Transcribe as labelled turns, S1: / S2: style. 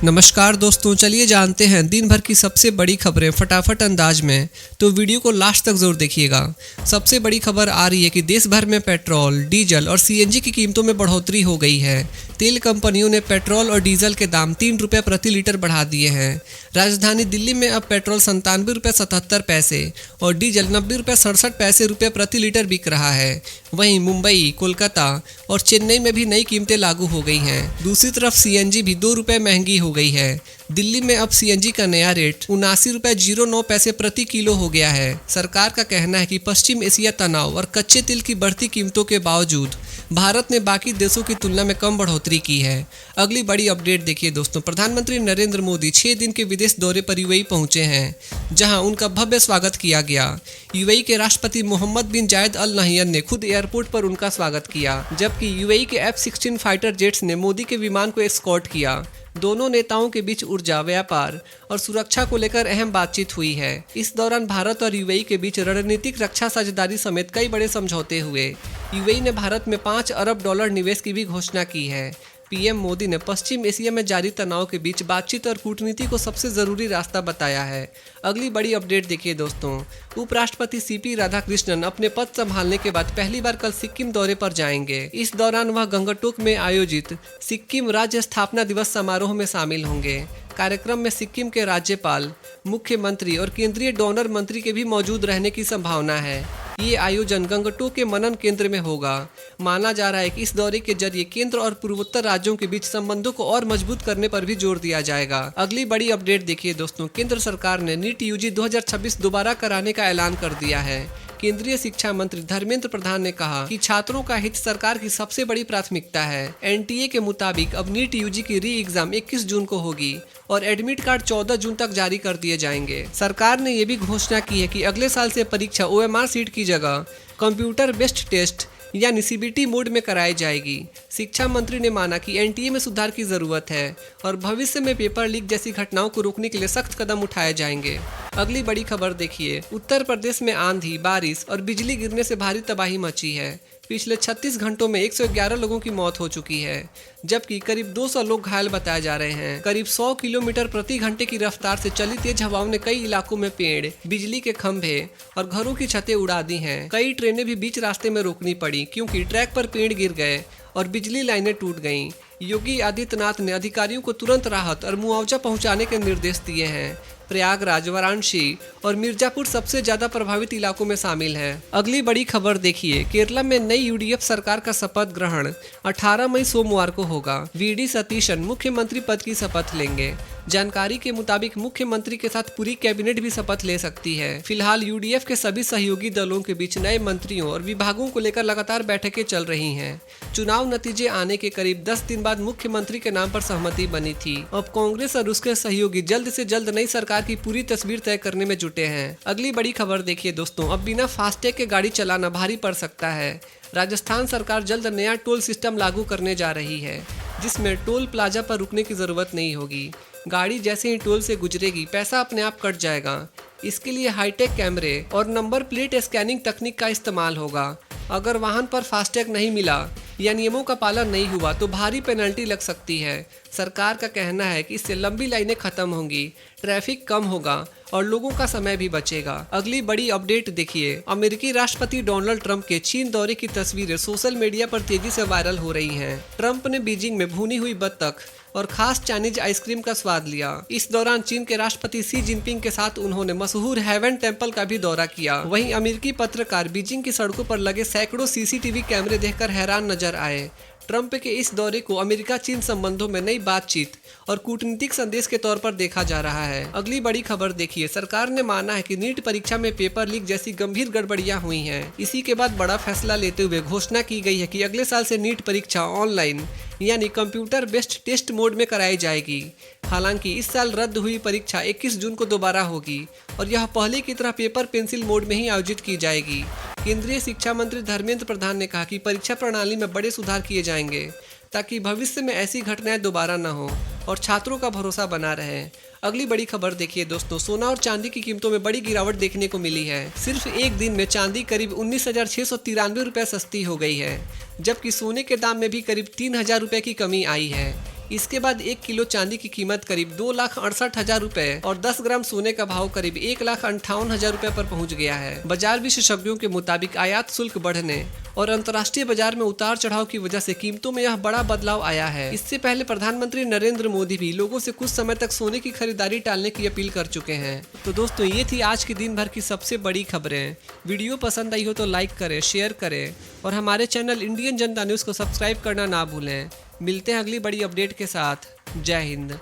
S1: नमस्कार दोस्तों, चलिए जानते हैं दिन भर की सबसे बड़ी खबरें फटाफट अंदाज में। तो वीडियो को लास्ट तक जरूर देखिएगा। सबसे बड़ी खबर आ रही है कि देश भर में पेट्रोल, डीजल और सीएनजी की कीमतों में बढ़ोतरी हो गई है। तेल कंपनियों ने पेट्रोल और डीजल के दाम 3 रुपये प्रति लीटर बढ़ा दिए हैं। राजधानी दिल्ली में अब पेट्रोल 97 रुपये 77 पैसे और डीजल 90 रुपये 67 पैसे प्रति लीटर बिक रहा है। वहीं मुंबई, कोलकाता और चेन्नई में भी नई कीमतें लागू हो गई हैं। दूसरी तरफ सीएनजी भी 2 रुपये महंगी हो गई है। दिल्ली में अब सीएनजी का नया रेट 79 रुपये 09 पैसे प्रति किलो हो गया है। सरकार का कहना है कि पश्चिम एशिया तनाव और कच्चे तेल की बढ़ती कीमतों के बावजूद भारत ने बाकी देशों की तुलना में कम बढ़ोतरी की है। अगली बड़ी अपडेट देखिए दोस्तों, प्रधानमंत्री नरेंद्र मोदी 6 दिन के विदेश दौरे पर यूएई पहुंचे हैं, जहां उनका भव्य स्वागत किया गया। यूएई के राष्ट्रपति मोहम्मद बिन जायद अल नहयान ने खुद एयरपोर्ट पर उनका स्वागत किया, जबकि यूएई के F-16 फाइटर जेट्स ने मोदी के विमान को एस्कॉर्ट किया। दोनों नेताओं के बीच ऊर्जा, व्यापार और सुरक्षा को लेकर अहम बातचीत हुई है। इस दौरान भारत और यूएई के बीच रणनीतिक रक्षा साझेदारी समेत कई बड़े समझौते हुए। यूएई ने भारत में $5 अरब निवेश की भी घोषणा की है। पीएम मोदी ने पश्चिम एशिया में जारी तनाव के बीच बातचीत और कूटनीति को सबसे जरूरी रास्ता बताया है। अगली बड़ी अपडेट देखिए दोस्तों, उपराष्ट्रपति सीपी राधाकृष्णन अपने पद संभालने के बाद पहली बार कल सिक्किम दौरे पर जाएंगे। इस दौरान वह गंगटोक में आयोजित सिक्किम राज्य स्थापना दिवस समारोह में शामिल होंगे। कार्यक्रम में सिक्किम के राज्यपाल, मुख्यमंत्री और केंद्रीय डोनर मंत्री के भी मौजूद रहने की संभावना है। ये आयोजन गंगटोक के मनन केंद्र में होगा। माना जा रहा है कि इस दौरे के जरिए केंद्र और पूर्वोत्तर राज्यों के बीच संबंधों को और मजबूत करने पर भी जोर दिया जाएगा। अगली बड़ी अपडेट देखिए दोस्तों, केंद्र सरकार ने नीट यूजी 2026 दोबारा कराने का ऐलान कर दिया है। केंद्रीय शिक्षा मंत्री धर्मेंद्र प्रधान ने कहा कि छात्रों का हित सरकार की सबसे बड़ी प्राथमिकता है। एनटीए के मुताबिक अब नीट यूजी की री एग्जाम 21 जून को होगी और एडमिट कार्ड 14 जून तक जारी कर दिए जाएंगे। सरकार ने ये भी घोषणा की है कि अगले साल से परीक्षा ओएमआर सीट की जगह कंप्यूटर बेस्ड टेस्ट यानी सीबीटी मोड में कराई जाएगी। शिक्षा मंत्री ने माना कि एनटीए में सुधार की जरूरत है और भविष्य में पेपर लीक जैसी घटनाओं को रोकने के लिए सख्त कदम उठाए जाएंगे। अगली बड़ी खबर देखिए, उत्तर प्रदेश में आंधी, बारिश और बिजली गिरने से भारी तबाही मची है। पिछले 36 घंटों में 111 लोगों की मौत हो चुकी है, जबकि करीब 200 लोग घायल बताए जा रहे हैं। करीब 100 किलोमीटर प्रति घंटे की रफ्तार से चली तेज हवाओं ने कई इलाकों में पेड़, बिजली के खंभे और घरों की छतें उड़ा दी हैं। कई ट्रेनें भी बीच रास्ते में रोकनी पड़ी क्योंकि ट्रैक पर पेड़ गिर गए और बिजली लाइनें टूट गईं। योगी आदित्यनाथ ने अधिकारियों को तुरंत राहत और मुआवजा पहुंचाने के निर्देश दिए हैं। प्रयागराज, वाराणसी और मिर्जापुर सबसे ज्यादा प्रभावित इलाकों में शामिल है। अगली बड़ी खबर देखिए, केरला में नई यूडीएफ सरकार का शपथ ग्रहण 18 मई सोमवार को होगा। वीडी सतीशन मुख्यमंत्री पद की शपथ लेंगे। जानकारी के मुताबिक मुख्यमंत्री के साथ पूरी कैबिनेट भी शपथ ले सकती है। फिलहाल यूडीएफ के सभी सहयोगी दलों के बीच नए मंत्रियों और विभागों को लेकर लगातार बैठकें चल रही हैं। चुनाव नतीजे आने के करीब 10 दिन बाद मुख्यमंत्री के नाम पर सहमति बनी थी। अब कांग्रेस और उसके सहयोगी जल्द से जल्द नई सरकार की पूरी तस्वीर तय करने में जुटे हैं। अगली बड़ी खबर देखिए दोस्तों, अब बिना फास्टैग के गाड़ी चलाना भारी पड़ सकता है। राजस्थान सरकार जल्द नया टोल सिस्टम लागू करने जा रही है, जिसमें टोल प्लाजा पर रुकने की जरूरत नहीं होगी। गाड़ी जैसे ही टोल से गुजरेगी, पैसा अपने आप कट जाएगा। इसके लिए हाईटेक कैमरे और नंबर प्लेट स्कैनिंग तकनीक का इस्तेमाल होगा। अगर वाहन पर फास्टैग नहीं मिला या नियमों का पालन नहीं हुआ तो भारी पेनल्टी लग सकती है। सरकार का कहना है कि इससे लंबी लाइनें खत्म होंगी, ट्रैफिक कम होगा और लोगों का समय भी बचेगा। अगली बड़ी अपडेट देखिए, अमेरिकी राष्ट्रपति डोनाल्ड ट्रंप के चीन दौरे की तस्वीरें सोशल मीडिया पर तेजी से वायरल हो रही हैं। ट्रंप ने बीजिंग में भुनी हुई बत्तख और खास चाइनीज आइसक्रीम का स्वाद लिया। इस दौरान चीन के राष्ट्रपति शी जिनपिंग के साथ उन्होंने मशहूर हेवन टेम्पल का भी दौरा किया। वहीं अमेरिकी पत्रकार बीजिंग की सड़कों पर लगे सैकड़ों सीसीटीवी कैमरे देखकर हैरान नजर आए। ट्रंप के इस दौरे को अमेरिका चीन संबंधों में नई बातचीत और कूटनीतिक संदेश के तौर पर देखा जा रहा है। अगली बड़ी खबर देखिए, सरकार ने माना है कि नीट परीक्षा में पेपर लीक जैसी गंभीर गड़बड़ियां हुई हैं। इसी के बाद बड़ा फैसला लेते हुए घोषणा की गई है कि अगले साल से नीट परीक्षा ऑनलाइन यानी कंप्यूटर बेस्ड टेस्ट मोड में कराई जाएगी। हालांकि इस साल रद्द हुई परीक्षा 21 जून को दोबारा होगी और यह पहले की तरह पेपर पेंसिल मोड में ही आयोजित की जाएगी। केंद्रीय शिक्षा मंत्री धर्मेंद्र प्रधान ने कहा कि परीक्षा प्रणाली में बड़े सुधार किए जाएंगे ताकि भविष्य में ऐसी घटनाएं दोबारा न हो और छात्रों का भरोसा बना रहे। अगली बड़ी खबर देखिए दोस्तों, सोना और चांदी की कीमतों में बड़ी गिरावट देखने को मिली है। सिर्फ एक दिन में चांदी करीब 19,693 रुपये सस्ती हो गई है, जबकि सोने के दाम में भी करीब 3,000 रुपये की कमी आई है। इसके बाद 1 किलो चांदी की कीमत करीब 2,68,000 रुपए और 10 ग्राम सोने का भाव करीब 1,58,000 रुपए पर पहुंच गया है। बाजार विशेषज्ञों के मुताबिक आयात शुल्क बढ़ने और अंतर्राष्ट्रीय बाजार में उतार चढ़ाव की वजह से कीमतों में यह बड़ा बदलाव आया है। इससे पहले प्रधानमंत्री नरेंद्र मोदी भी लोगों से कुछ समय तक सोने की खरीदारी टालने की अपील कर चुके हैं। तो दोस्तों, ये थी आज के दिन भर की सबसे बड़ी खबरें। वीडियो पसंद आई हो तो लाइक करें, शेयर करें और हमारे चैनल इंडियन जनता न्यूज़ को सब्सक्राइब करना ना भूलें। मिलते हैं अगली बड़ी अपडेट के साथ। जय हिंद।